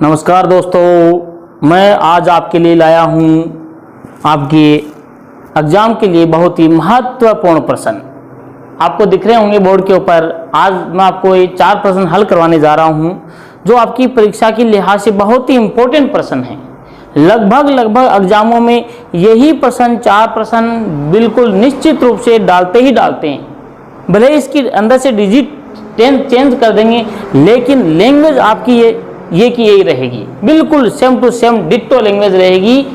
नमस्कार दोस्तों, मैं आज आपके लिए लाया हूँ आपके एग्जाम के लिए बहुत ही महत्वपूर्ण प्रश्न। आपको दिख रहे होंगे बोर्ड के ऊपर। आज मैं आपको ये 4 प्रश्न हल करवाने जा रहा हूँ जो आपकी परीक्षा के लिहाज से बहुत ही इम्पोर्टेंट प्रश्न हैं। लगभग एग्जामों में यही प्रश्न 4 प्रश्न बिल्कुल निश्चित रूप से डालते ही डालते हैं। भले ही इसके अंदर से डिजिट चेंज कर देंगे, लेकिन लैंग्वेज आपकी ये की यही रहेगी, बिल्कुल same to same ditto language रहेगी।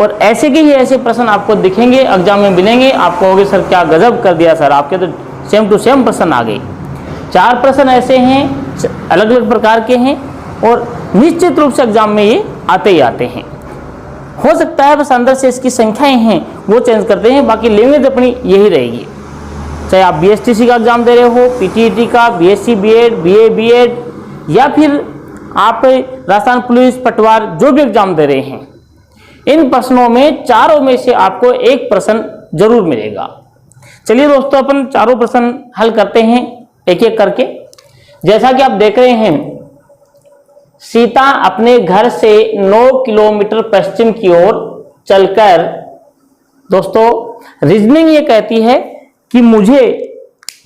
और ऐसे के ही ऐसे प्रश्न आपको दिखेंगे, एग्जाम में मिलेंगे। आप कहोगे सर क्या गजब कर दिया सर, आपके तो सेम टू सेम प्रश्न आ गए। 4 प्रश्न ऐसे हैं, अलग अलग प्रकार के हैं और निश्चित रूप से एग्जाम में ये आते ही आते हैं। हो सकता है बस अंदर से इसकी संख्याएं हैं वो चेंज करते हैं, बाकी लैंग्वेज अपनी यही रहेगी। चाहे आप BSTC का एग्जाम दे रहे हो, PTET का, BSc B.Ed, BA B.Ed या फिर आप राजस्थान पुलिस पटवार जो भी एग्जाम दे रहे हैं, इन प्रश्नों में चारों में से आपको एक प्रश्न जरूर मिलेगा। चलिए दोस्तों, अपन चारों प्रश्न हल करते हैं एक एक करके। जैसा कि आप देख रहे हैं, सीता अपने घर से 9 किलोमीटर पश्चिम की ओर चलकर, दोस्तों रीजनिंग ये कहती है कि मुझे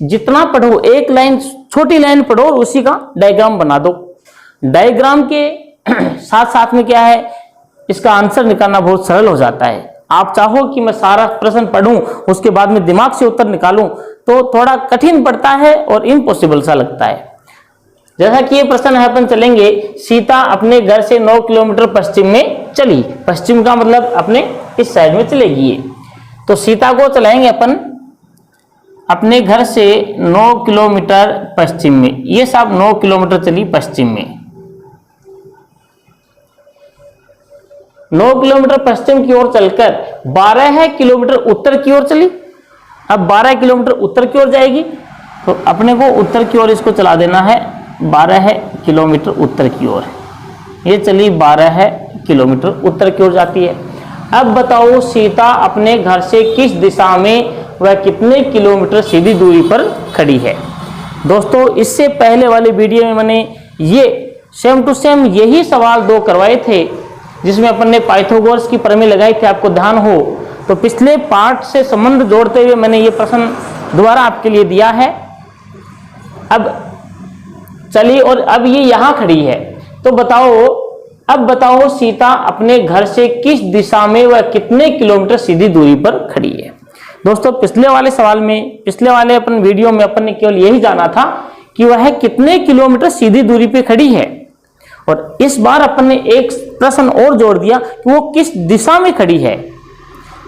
जितना पढ़ो, एक लाइन छोटी लाइन पढ़ो और उसी का डायग्राम बना दो। डायग्राम के साथ साथ में क्या है, इसका आंसर निकालना बहुत सरल हो जाता है। आप चाहो कि मैं सारा प्रश्न पढ़ूं उसके बाद में दिमाग से उत्तर निकालूं तो थोड़ा कठिन पड़ता है और इम्पॉसिबल सा लगता है। जैसा कि ये प्रश्न है, अपन चलेंगे। सीता अपने घर से 9 किलोमीटर पश्चिम में चली। पश्चिम का मतलब अपने इस साइड में चलेगी ये। तो सीता को चलाएंगे अपन अपने घर से 9 किलोमीटर पश्चिम में। ये सब 9 किलोमीटर चली पश्चिम में। 9 किलोमीटर पश्चिम की ओर चलकर 12 किलोमीटर उत्तर की ओर चली। अब 12 किलोमीटर उत्तर की ओर जाएगी तो अपने को उत्तर की ओर इसको चला देना है 12 किलोमीटर उत्तर की ओर। ये चली 12 किलोमीटर उत्तर की ओर जाती है। अब बताओ सीता अपने घर से किस दिशा में वह कितने किलोमीटर सीधी दूरी पर खड़ी है। दोस्तों इससे पहले वाले वीडियो में मैंने ये सेम टू सेम यही सवाल 2 करवाए थे, जिसमें अपन ने पाइथागोरस की प्रमेय लगाई थी। आपको ध्यान हो तो पिछले पार्ट से संबंध जोड़ते हुए मैंने ये प्रश्न दोबारा आपके लिए दिया है। अब चलिए, और अब ये यहां खड़ी है तो अब बताओ सीता अपने घर से किस दिशा में वह कितने किलोमीटर सीधी दूरी पर खड़ी है। दोस्तों पिछले वाले अपन वीडियो में अपन ने केवल यही जाना था कि वह कितने किलोमीटर सीधी दूरी पे खड़ी है, और इस बार अपन ने एक प्रश्न और जोड़ दिया कि वो किस दिशा में खड़ी है।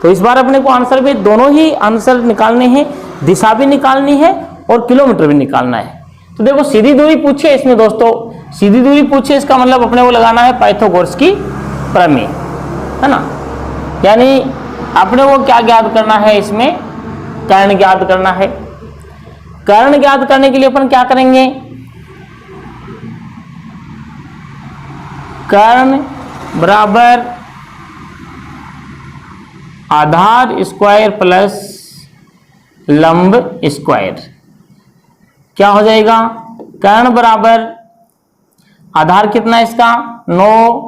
तो इस बार अपने को आंसर में दोनों ही आंसर निकालने हैं, दिशा भी निकालनी है और किलोमीटर भी निकालना है। तो देखो सीधी दूरी पूछे इसमें, दोस्तों सीधी दूरी पूछे, इसका मतलब अपने को लगाना है पाइथागोरस की प्रमेय, है ना। यानी अपने को क्या ज्ञात करना है, इसमें कर्ण ज्ञात करना है। कर्ण ज्ञात करने के लिए अपन क्या करेंगे, कर्ण बराबर आधार स्क्वायर प्लस लंब स्क्वायर। क्या हो जाएगा, कर्ण बराबर आधार कितना है इसका 9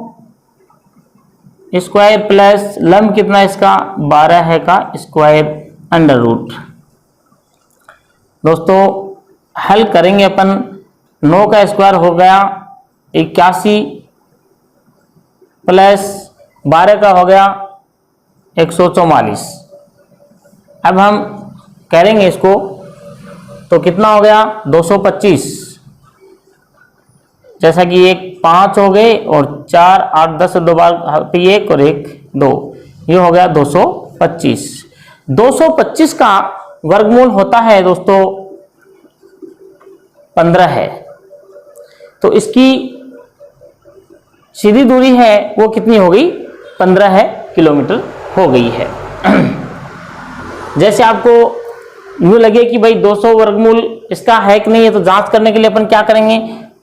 स्क्वायर प्लस लंब कितना इसका 12 है का स्क्वायर अंडर रूट। दोस्तों हल करेंगे अपन। 9 का स्क्वायर हो गया 81 प्लस 12 का हो गया 144। अब हम करेंगे इसको तो कितना हो गया 225। जैसा कि एक 5 हो गए और 4 8 10 2 बार 1 और 1 2, ये हो गया 225। 225 का वर्गमूल होता है दोस्तों 15 है। तो इसकी सीधी दूरी है वो कितनी हो गई 15 किलोमीटर हो गई है। जैसे आपको यूं लगे कि भाई 200 वर्गमूल इसका है कि नहीं है, तो जांच करने के लिए अपन क्या करेंगे,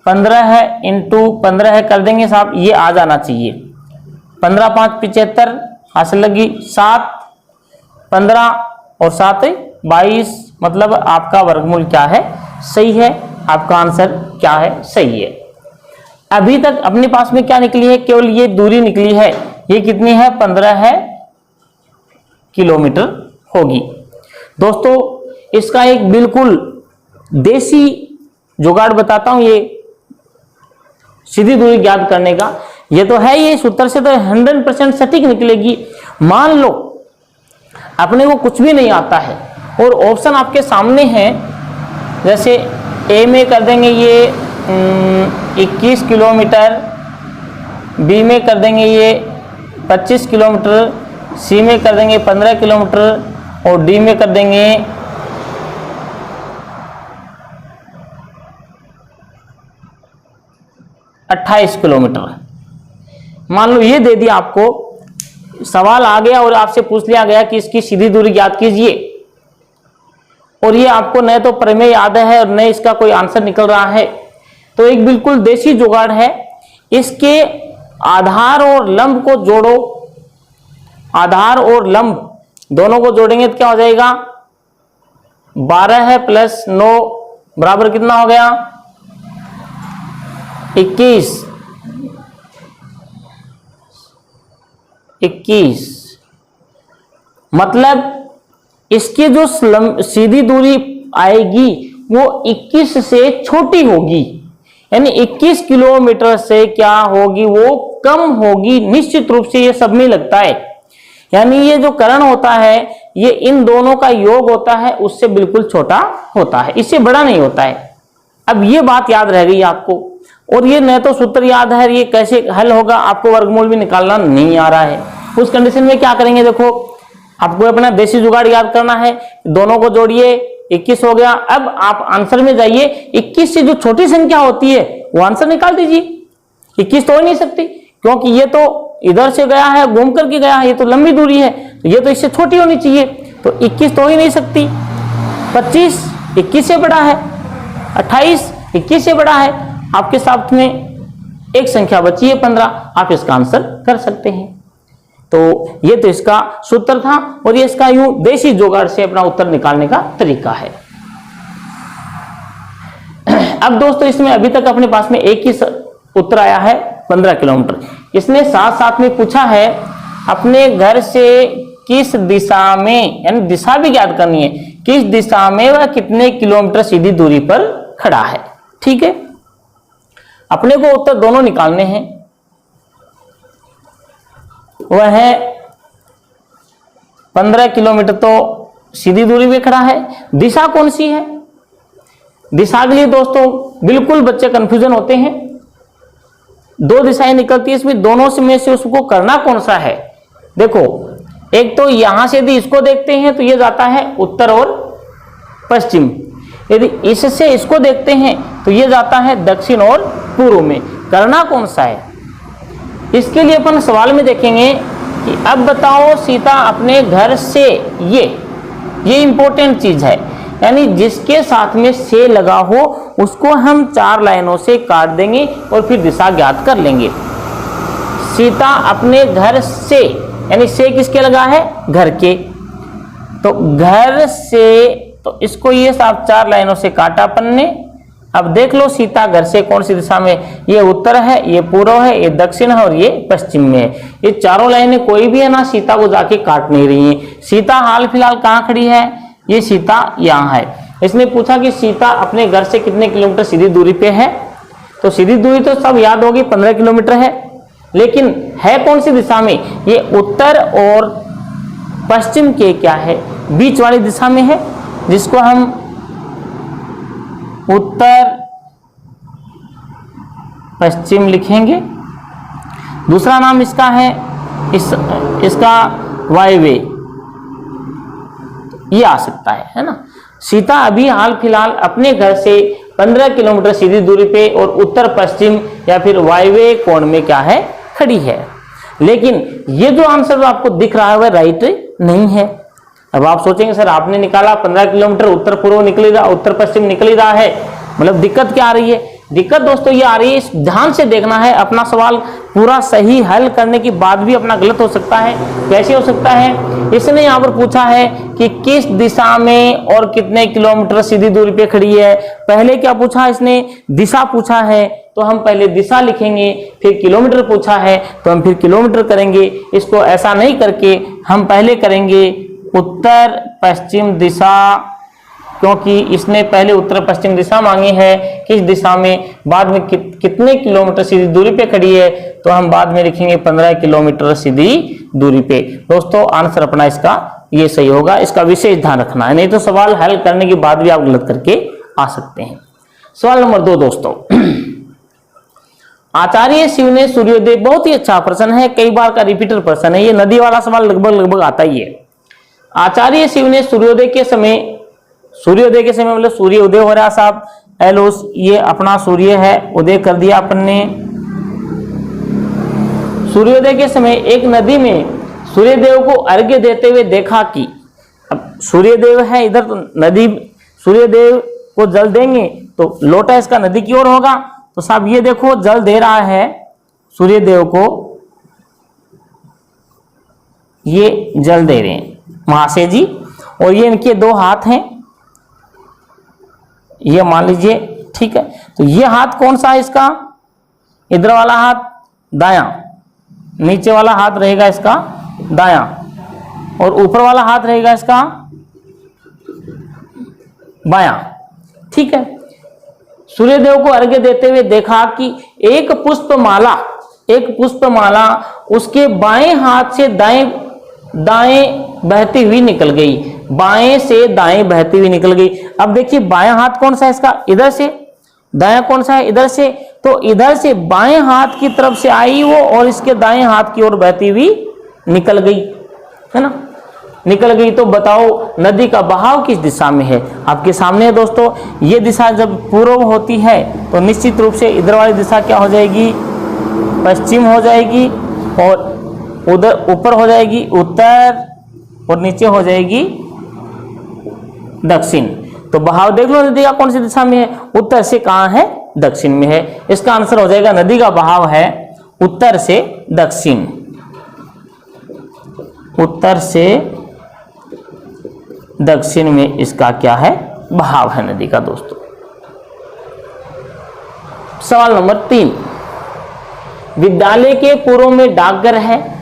15 इंटू 15 कर देंगे साहब, ये आ जाना चाहिए। 15 5 75 हासिल लगी 7, 15 और 7 22, मतलब आपका वर्गमूल क्या है, सही है। आपका आंसर क्या है, सही है। अभी तक अपने पास में क्या निकली है, केवल ये दूरी निकली है, ये कितनी है, 15 किलोमीटर होगी। दोस्तों इसका एक बिल्कुल देसी जुगाड़ बताता हूं, ये सीधी दूरी ज्ञात करने का। ये तो है, ये सूत्र से तो 100% सटीक निकलेगी। मान लो अपने को कुछ भी नहीं आता है और ऑप्शन आपके सामने है, जैसे ए में कर देंगे ये 21 किलोमीटर, बी में कर देंगे ये 25 किलोमीटर, सी में कर देंगे 15 किलोमीटर और डी में कर देंगे 28 किलोमीटर। मान लो ये दे दिया आपको, सवाल आ गया और आपसे पूछ लिया गया कि इसकी सीधी दूरी ज्ञात कीजिए, और ये आपको न तो प्रमेय याद है और न इसका कोई आंसर निकल रहा है। तो एक बिल्कुल देसी जुगाड़ है, इसके आधार और लंब को जोड़ो, आधार और लंब दोनों को जोड़ेंगे तो क्या हो जाएगा, 12 है प्लस 9 बराबर कितना हो गया, 21। मतलब इसकी जो सीधी दूरी आएगी वो 21 से छोटी होगी, यानी 21 किलोमीटर से क्या होगी, वो कम होगी। निश्चित रूप से ये सब में लगता है, यानी ये जो करण होता है ये इन दोनों का योग होता है, उससे बिल्कुल छोटा होता है, इससे बड़ा नहीं होता है। अब ये बात याद रह गई आपको, और ये न तो सूत्र याद है, ये कैसे हल होगा, आपको वर्गमूल भी निकालना नहीं आ रहा है। उस कंडीशन में क्या करेंगे, देखो आपको अपना देसी जुगाड़ याद करना है, दोनों को जोड़िए, 21 हो गया। अब आप आंसर में जाइए, 21 से जो छोटी संख्या होती है वो आंसर निकाल दीजिए। 21 तो हो नहीं सकती, क्योंकि ये तो इधर से गया है, घूम करके गया है, ये तो लंबी दूरी है, तो ये तो इससे छोटी होनी चाहिए, तो 21 तो हो ही नहीं सकती। 25 21 से बड़ा है, 28 21 से बड़ा है, आपके साथ में एक संख्या बची है 15, आप इसका आंसर कर सकते हैं। तो ये तो इसका सूत्र था, और ये इसका यूं देसी जुगाड़ से अपना उत्तर निकालने का तरीका है। अब दोस्तों इसमें अभी तक अपने पास में एक ही उत्तर आया है, 15 किलोमीटर। इसने साथ साथ में पूछा है अपने घर से किस दिशा में, यानी दिशा भी ज्ञात करनी है, किस दिशा में वह कितने किलोमीटर सीधी दूरी पर खड़ा है। ठीक है, अपने को उत्तर दोनों निकालने हैं। वह है 15 किलोमीटर तो सीधी दूरी पे खड़ा है, दिशा कौन सी है। दिशा के लिए दोस्तों बिल्कुल बच्चे कंफ्यूजन होते हैं, दो दिशाएं निकलती है, इसमें दोनों में से उसको करना कौन सा है। देखो एक तो यहां से यदि इसको देखते हैं तो ये जाता है उत्तर और पश्चिम, यदि इससे इसको देखते हैं तो ये जाता है दक्षिण और पूर्व में। करना कौन सा है, इसके लिए अपन सवाल में देखेंगे कि अब बताओ सीता अपने घर से, ये इंपॉर्टेंट चीज है, यानी जिसके साथ में से लगा हो उसको हम 4 लाइनों से काट देंगे और फिर दिशा ज्ञात कर लेंगे। सीता अपने घर से, यानी से किसके लगा है, घर के, तो घर से, तो इसको ये साफ 4 लाइनों से काटा अपन ने। अब देख लो सीता घर से कौन सी दिशा में, ये उत्तर है, ये पूर्व है, ये दक्षिण है और ये पश्चिम में है। ये चारों लाइनें कोई भी है ना सीता को जाके काट नहीं रही है। सीता हाल फिलहाल कहाँ खड़ी है, ये सीता यहाँ है। इसने पूछा कि सीता अपने घर से कितने किलोमीटर सीधी दूरी पे है, तो सीधी दूरी तो सब याद होगी 15 किलोमीटर है, लेकिन है कौन सी दिशा में, ये उत्तर और पश्चिम के क्या है, बीच वाली दिशा में है, जिसको हम उत्तर पश्चिम लिखेंगे। दूसरा नाम इसका है इसका वायव्य, ये आ सकता है ना। सीता अभी हाल फिलहाल अपने घर से 15 किलोमीटर सीधी दूरी पे और उत्तर पश्चिम या फिर वायव्य कोण में क्या है, खड़ी है। लेकिन ये जो आंसर आपको दिख रहा है वह राइट नहीं है। अब आप सोचेंगे सर आपने निकाला 15 किलोमीटर उत्तर पूर्व निकल ही रहा, उत्तर पश्चिम निकल ही रहा है, मतलब दिक्कत क्या आ रही है। दिक्कत दोस्तों ये आ रही है, ध्यान से देखना है, अपना सवाल पूरा सही हल करने के बाद भी अपना गलत हो सकता है। कैसे हो सकता है, इसने यहाँ पर पूछा है कि किस दिशा में और कितने किलोमीटर सीधी दूरी पे खड़ी है। पहले क्या पूछा इसने, दिशा पूछा है, तो हम पहले दिशा लिखेंगे, फिर किलोमीटर पूछा है तो हम फिर किलोमीटर करेंगे। इसको ऐसा नहीं करके हम पहले करेंगे उत्तर पश्चिम दिशा, क्योंकि इसने पहले उत्तर पश्चिम दिशा मांगी है, किस दिशा में, बाद में कितने किलोमीटर सीधी दूरी पे खड़ी है, तो हम बाद में लिखेंगे 15 किलोमीटर सीधी दूरी पे। दोस्तों आंसर अपना इसका ये सही होगा, इसका विशेष ध्यान रखना है, नहीं तो सवाल हल करने के बाद भी आप गलत करके आ सकते हैं। सवाल नंबर 2 दोस्तों, आचार्य शिव ने सूर्योदय, बहुत ही अच्छा प्रश्न है, कई बार का रिपीटर प्रश्न है, ये नदी वाला सवाल लगभग आता ही है। आचार्य शिव ने सूर्योदय के समय मतलब सूर्य उदय हो रहा साहब, एलोस ये अपना सूर्य है, उदय कर दिया अपन ने। सूर्योदय के समय एक नदी में सूर्यदेव को अर्घ्य देते हुए देखा कि, अब सूर्यदेव है इधर तो नदी, सूर्यदेव को जल देंगे तो लोटा इसका नदी की ओर होगा, तो साहब ये देखो जल दे रहा है सूर्यदेव को, ये जल दे रहे हैं महाशय जी, और ये इनके 2 हाथ हैं, ये मान लीजिए, ठीक है। तो ये हाथ कौन सा है इसका, इधर वाला हाथ दायां, नीचे वाला हाथ रहेगा इसका दायां, और ऊपर वाला हाथ रहेगा इसका बायां, ठीक है। सूर्यदेव को अर्घ्य देते हुए देखा कि एक पुष्पमाला उसके बाएं हाथ से दाएं बहती हुई निकल गई, बाएं से दाएं बहती हुई निकल गई। अब देखिए बायां हाथ कौन सा है इसका, इधर से, दायां कौन सा है इधर से, तो इधर से बाएं हाथ की तरफ से आई वो और इसके दाएं हाथ की ओर बहती हुई निकल गई, है ना, निकल गई। तो बताओ नदी का बहाव किस दिशा में है, आपके सामने है दोस्तों। ये दिशा जब पूर्व होती है तो निश्चित रूप से इधर वाली दिशा क्या हो जाएगी, पश्चिम हो जाएगी, और उधर ऊपर हो जाएगी उत्तर, और नीचे हो जाएगी दक्षिण। तो बहाव देख लो नदी का कौन सी दिशा में है, उत्तर से कहां है, दक्षिण में है। इसका आंसर हो जाएगा नदी का बहाव है उत्तर से दक्षिण, उत्तर से दक्षिण में इसका क्या है, बहाव है नदी का दोस्तों। सवाल नंबर 3, विद्यालय के पूर्व में डाकघर है,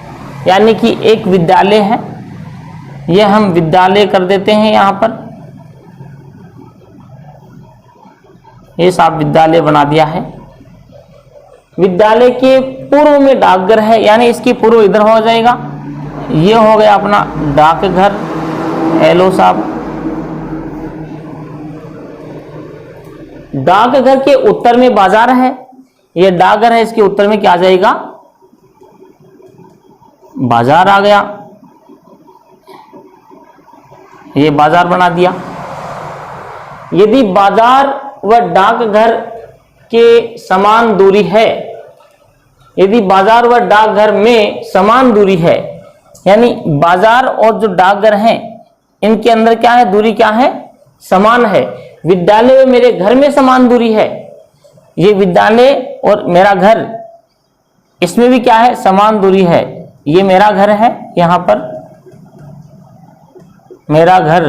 यानी कि एक विद्यालय है, यह हम विद्यालय कर देते हैं यहां पर, ये साहब विद्यालय बना दिया है। विद्यालय के पूर्व में डाकघर है, यानी इसकी पूर्व इधर हो जाएगा, ये हो गया अपना डाकघर, हेलो साहब। डाकघर के उत्तर में बाजार है, ये डाकघर है, इसके उत्तर में क्या आ जाएगा, बाजार आ गया, ये बाजार बना दिया। यदि बाजार व डाकघर के समान दूरी है, यदि बाजार व डाकघर में समान दूरी है, यानी बाजार और जो डाकघर हैं इनके अंदर क्या है, दूरी क्या है, समान है। विद्यालय व मेरे घर में समान दूरी है, ये विद्यालय और मेरा घर, इसमें भी क्या है, समान दूरी है। ये मेरा घर है, यहां पर मेरा घर,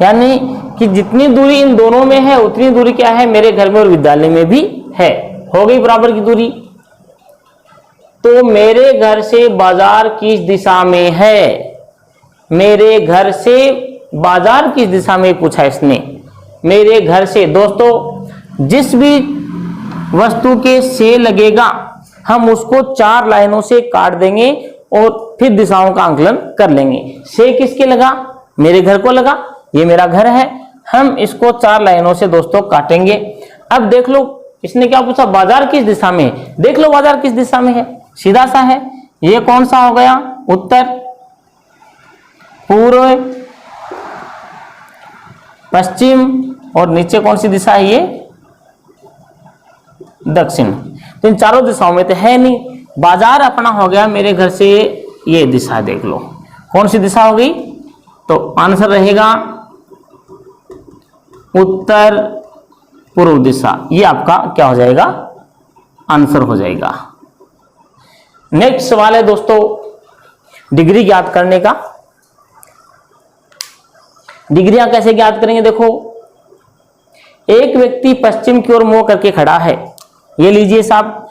यानी कि जितनी दूरी इन दोनों में है उतनी दूरी क्या है, मेरे घर में और विद्यालय में भी है, हो गई बराबर की दूरी। तो मेरे घर से बाजार किस दिशा में है, मेरे घर से बाजार किस दिशा में पूछा इसने, मेरे घर से। दोस्तों जिस भी वस्तु के से लगेगा हम उसको 4 लाइनों से काट देंगे और फिर दिशाओं का आंकलन कर लेंगे। से किसके लगा, मेरे घर को लगा, ये मेरा घर है, हम इसको 4 लाइनों से दोस्तों काटेंगे। अब देख लो इसने क्या पूछा, बाजार किस दिशा में है, देख लो बाजार किस दिशा में है, सीधा सा है, ये कौन सा हो गया, उत्तर, पूर्व, पश्चिम, और नीचे कौन सी दिशा है, ये दक्षिण। तो इन चारों दिशाओं में तो है नहीं, बाजार अपना हो गया मेरे घर से, ये दिशा देख लो कौन सी दिशा हो गई, तो आंसर रहेगा उत्तर पूर्व दिशा, ये आपका क्या हो जाएगा, आंसर हो जाएगा। नेक्स्ट सवाल है दोस्तों डिग्री ज्ञात करने का। डिग्रियां कैसे ज्ञात करेंगे, देखो एक व्यक्ति पश्चिम की ओर मुंह करके खड़ा है। ये लीजिए साहब,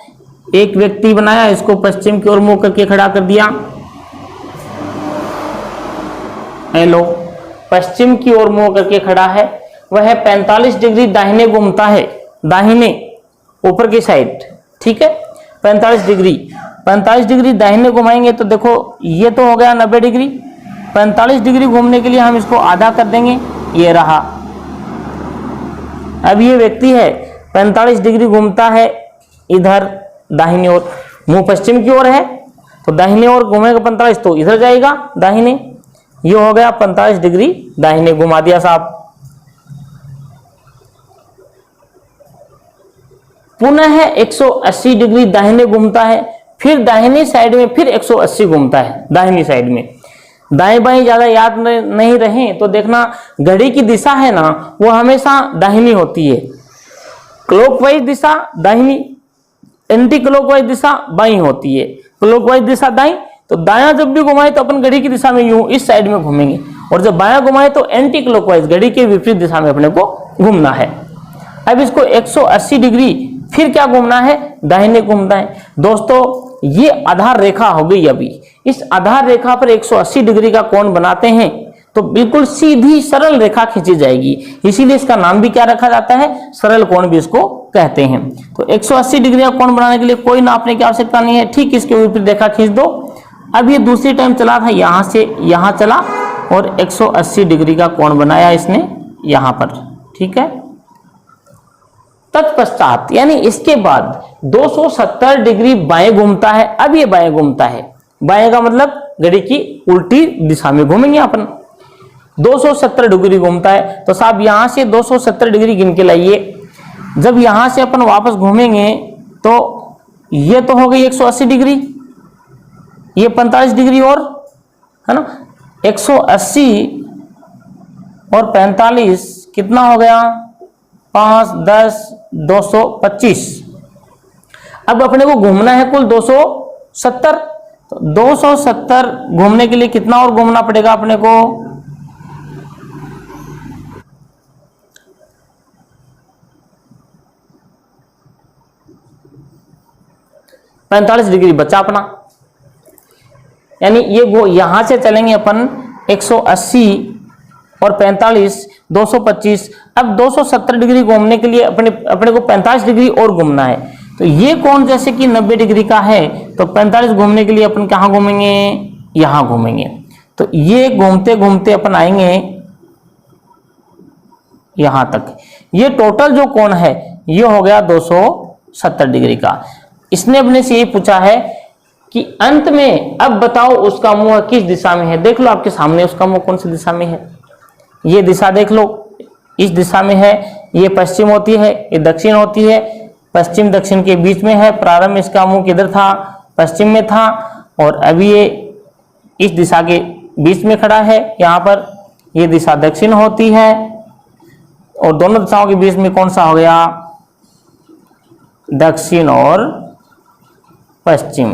एक व्यक्ति बनाया, इसको पश्चिम की ओर मुंह करके खड़ा कर दिया। हेलो, पश्चिम की ओर मुंह करके खड़ा है, वह 45 डिग्री दाहिने घूमता है, दाहिने ऊपर की साइड, ठीक है। 45 डिग्री दाहिने घुमाएंगे तो देखो ये तो हो गया 90 डिग्री। 45 डिग्री घूमने के लिए हम इसको आधा कर देंगे, ये रहा। अब ये व्यक्ति है 45 डिग्री घूमता है इधर दाहिनी ओर, मुंह पश्चिम की ओर है तो दाहिने ओर घूमेगा 45 तो इधर जाएगा दाहिने। ये हो गया 45 डिग्री दाहिने घुमा दिया साहब। पुनः 180 डिग्री दाहिने घूमता है, फिर दाहिनी साइड में फिर 180 घूमता है दाहिनी साइड में। दाएं बाएं ज्यादा याद नहीं रहे तो देखना, घड़ी की दिशा है ना वो हमेशा दाहिनी होती है। क्लॉकवाइज दिशा दाहिनी, एंटी क्लॉकवाइज दिशा बाईं होती है। क्लॉकवाइज दिशा दाईं, तो दायां जब भी घुमाए तो अपन घड़ी की दिशा में यूं इस साइड में घूमेंगे, और जब बायां घुमाए तो एंटी क्लॉकवाइज घड़ी के विपरीत दिशा में अपने को घूमना है। अब इसको 180 डिग्री फिर क्या घूमना है, दाहिने घूमना है। दोस्तों ये आधार रेखा हो गई। अभी इस आधार रेखा पर 180 डिग्री का कोण बनाते हैं तो बिल्कुल सीधी सरल रेखा खींची जाएगी, इसीलिए इसका नाम भी क्या रखा जाता है, सरल कोण भी इसको कहते हैं। तो 180 डिग्री का कोण बनाने के लिए कोई नापने की आवश्यकता नहीं है, ठीक इसके विपरीत रेखा खींच दो। अब ये दूसरी टाइम चला था, यहां से यहां चला और 180 डिग्री का कोण बनाया इसने यहां पर, ठीक है। तत्पश्चात यानी इसके बाद 270 डिग्री बाएं घूमता है। अब ये बाएं घूमता है, बाएं का मतलब घड़ी की उल्टी दिशा में घूमेंगे अपन। 270 डिग्री घूमता है तो साहब यहां से 270 डिग्री गिन के लाइए। जब यहां से अपन वापस घूमेंगे तो ये तो हो गई 180 डिग्री, ये 45 डिग्री और है ना, 180 और 45 कितना हो गया, 5 10 225। अब अपने को घूमना है कुल 270, तो 270 घूमने के लिए कितना और घूमना पड़ेगा अपने को, 45 डिग्री बचा अपना। यानी ये वो यहां से चलेंगे अपन 180 और 45 225। अब 270 डिग्री घूमने के लिए अपने को 45 डिग्री और घूमना है। तो ये कोण जैसे कि 90 डिग्री का है तो 45 घूमने के लिए अपन कहाँ घूमेंगे, यहां घूमेंगे। तो ये घूमते घूमते अपन आएंगे यहां तक। ये टोटल जो कोण है ये हो गया 270 डिग्री का। इसने अपने से ये पूछा है कि अंत में अब बताओ उसका मुंह किस दिशा में है। देख लो आपके सामने उसका मुंह कौन सी दिशा में है, ये दिशा देख लो, इस दिशा में है। ये पश्चिम होती है, ये दक्षिण होती है, पश्चिम दक्षिण के बीच में है। प्रारंभ में इसका मुंह किधर था, पश्चिम में था, और अभी ये इस दिशा के बीच में खड़ा है यहाँ पर। ये दिशा दक्षिण होती है और दोनों दिशाओं के बीच में कौन सा हो गया, दक्षिण और पश्चिम।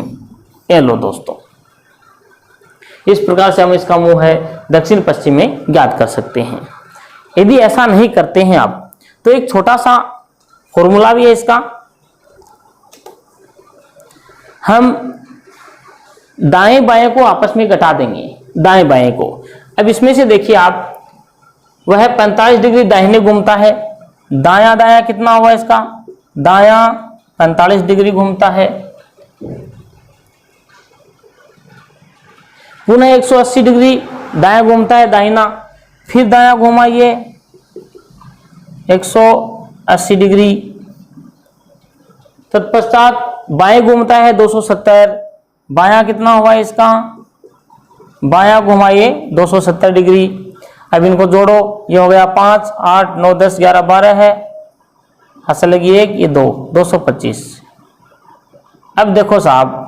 ये लो दोस्तों, इस प्रकार से हम इसका मुंह है दक्षिण पश्चिम में ज्ञात कर सकते हैं। यदि ऐसा नहीं करते हैं आप तो एक छोटा सा फॉर्मूला भी है इसका। हम दाएं बाएं को आपस में घटा देंगे, दाएं बाएं को। अब इसमें से देखिए आप, वह 45 डिग्री दाहिने घूमता है, दायां दायां कितना हुआ इसका, दायां 45 डिग्री घूमता है। पुनः 180 डिग्री दायां घूमता है दाहिना, फिर दायां घुमाइए 180 डिग्री। तत्पश्चात बाएं घूमता है 270, बायां कितना हुआ इसका, बायां घुमाइए 270 डिग्री। अब इनको जोड़ो, ये हो गया 5 8 9 10 11 12 है, असल लगी 1, ये 2 225। अब देखो साहब,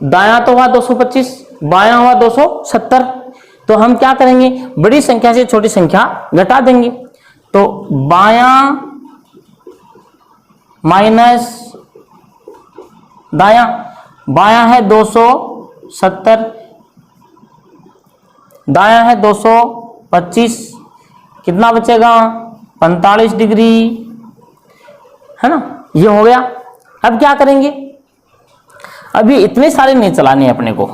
दायां तो हुआ 225, बायां हुआ 270, तो हम क्या करेंगे, बड़ी संख्या से छोटी संख्या घटा देंगे। तो बायां माइनस दायां, बायां है 270, दायां है 225, कितना बचेगा 45 डिग्री, है ना, ये हो गया। अब क्या करेंगे, अभी इतने सारे नहीं चलाने अपने को।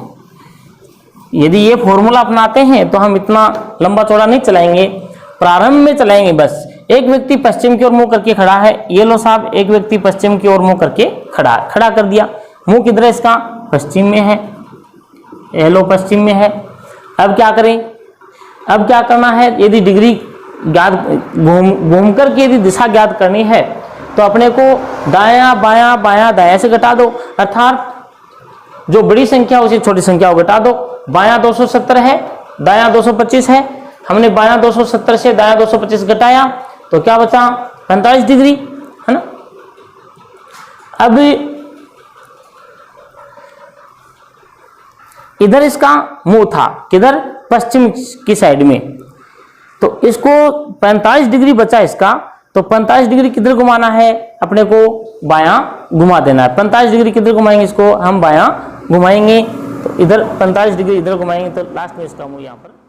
यदि ये फॉर्मूला अपनाते हैं तो हम इतना लंबा चौड़ा नहीं चलाएंगे, प्रारंभ में चलाएंगे बस। एक व्यक्ति पश्चिम की ओर मुंह करके खड़ा है, ये लो साहब, एक व्यक्ति पश्चिम की ओर मुंह करके खड़ा कर दिया। मुंह किधर है इसका, पश्चिम में है, ये लो पश्चिम में है। अब क्या करें, अब क्या करना है, यदि डिग्री ज्ञात घूम करके यदि दिशा ज्ञात करनी है तो अपने को दायां बायां बायां दायां से घटा दो, अर्थात जो बड़ी संख्या उसी छोटी संख्या को घटा दो। बायां 270 है, दायां 225 है, हमने बायां 270 से दायां 225 घटाया तो क्या बचा, 45 डिग्री, है ना। अब इधर इसका मुंह था, किधर, पश्चिम की साइड में, तो इसको 45 डिग्री बचा इसका, तो 45 डिग्री किधर घुमाना है, अपने को बायां घुमा देना है। 45 डिग्री किधर घुमाएंगे, इसको हम बायां घुमाएंगे, तो इधर 45 डिग्री इधर घुमाएंगे तो लास्ट में इसका मुंह यहाँ पर